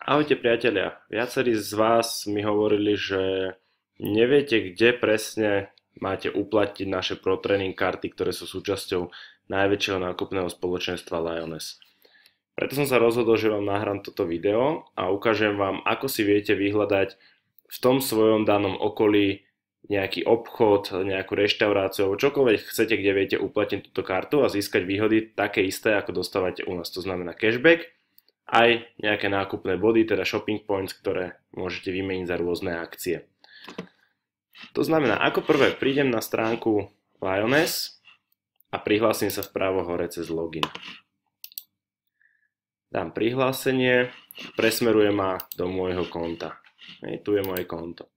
Ahojte priatelia, viacerí z vás mi hovorili, že neviete, kde presne máte uplatniť naše Pro Training karty, ktoré sú súčasťou najväčšieho nákupného spoločenstva Lioness. Preto som sa rozhodol, že vám nahrám toto video a ukážem vám, ako si viete vyhľadať v tom svojom danom okolí nejaký obchod, nejakú reštauráciu alebo čokoľvek chcete, kde viete uplatniť túto kartu a získať výhody také isté, ako dostávate u nás. To znamená cashback, aj nejaké nákupné body, teda shopping points, ktoré môžete vymeniť za rôzne akcie. To znamená, ako prvé prídem na stránku Lioness a prihlásim sa vpravo hore cez login. Dám prihlásenie, presmeruje ma do môjho konta. Tu je moje konto.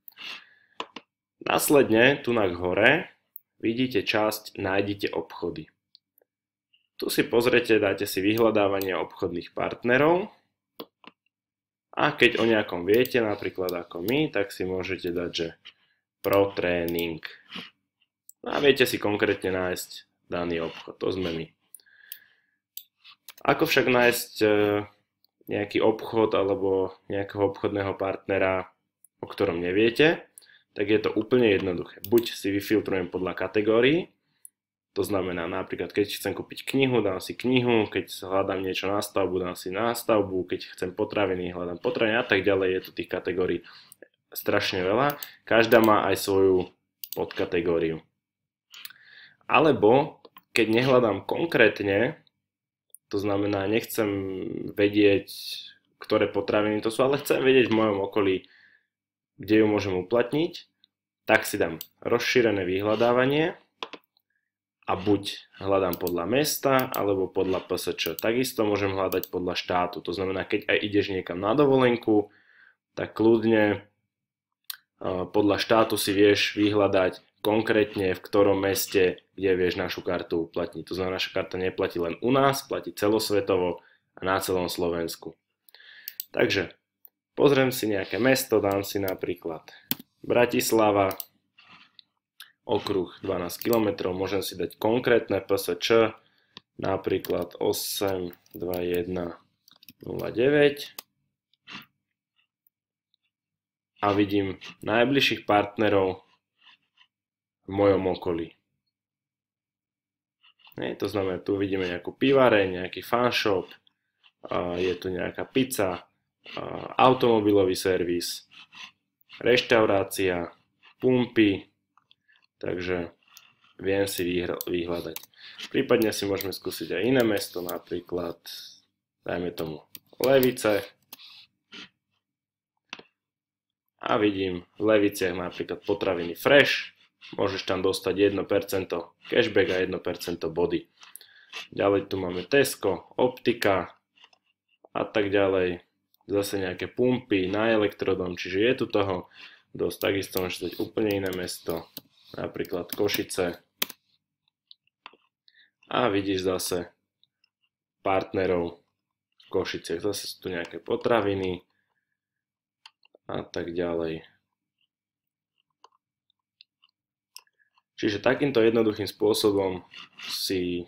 Následne, tu na hore, vidíte časť Nájdite obchody. Tu si pozrite, dáte si vyhľadávanie obchodných partnerov a keď o nejakom viete, napríklad ako my, tak si môžete dať, že Pro Training. A viete si konkrétne nájsť daný obchod, to sme my. Ako však nájsť nejaký obchod alebo nejakého obchodného partnera, o ktorom neviete, tak je to úplne jednoduché. Buď si vyfiltrujem podľa kategórií, to znamená napríklad, keď chcem kúpiť knihu, dám si knihu, keď hľadám niečo na stavbu, dám si na stavbu, keď chcem potraviny, hľadám potraviny a tak ďalej. Je tu tých kategórií strašne veľa. Každá má aj svoju podkategóriu. Alebo, keď nehľadám konkrétne, to znamená, nechcem vedieť, ktoré potraviny to sú, ale chcem vedieť v mojom okolí, kde ju môžem uplatniť, tak si dám rozšírené vyhľadávanie a buď hľadám podľa mesta, alebo podľa PSČ. Takisto môžem hľadať podľa štátu. To znamená, keď aj ideš niekam na dovolenku, tak kľudne podľa štátu si vieš vyhľadať konkrétne v ktorom meste, kde vieš našu kartu uplatniť. To znamená, naša karta neplatí len u nás, platí celosvetovo a na celom Slovensku. Takže pozriem si nejaké mesto, dám si napríklad Bratislava, okruh 12 km, môžem si dať konkrétne PSČ, napríklad 82109 a vidím najbližších partnerov v mojom okolí. To znamená, tu vidíme nejakú pivareň, nejaký fanshop, je tu nejaká pizza, automobilový servis, reštaurácia, pumpy, takže viem si vyhľadať. Prípadne si môžeme skúsiť aj iné mesto, napríklad, dajme tomu Levice. A vidím v Leviciach napríklad potraviny fresh. Môžeš tam dostať 1% cashback a 1% body. Ďalej tu máme Tesco, Optika a tak ďalej. Zase nejaké pumpy na elektrodom, čiže je tu toho dosť. Takisto môžeš dať úplne iné mesto, napríklad Košice. A vidíš zase partnerov v Košiciach. Zase sú tu nejaké potraviny a tak ďalej. Čiže takýmto jednoduchým spôsobom si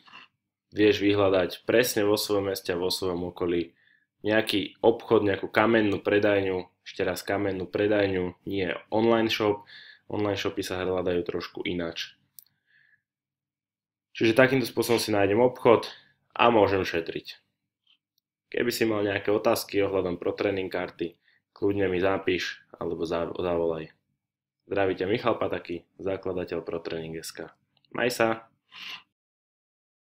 vieš vyhľadať presne vo svojom meste a vo svojom okolí nejaký obchod, nejakú kamennú predajňu, ešte raz kamennú predajňu, nie online shop. Online shopy sa hľadajú trošku ináč. Čiže takýmto spôsobom si nájdem obchod a môžem šetriť. Keby si mal nejaké otázky ohľadom Pro Training karty, kľudne mi zapíš alebo zavolaj. Zdraví ťa Michal Pataky, zakladateľ Pro Training.sk. Maj sa!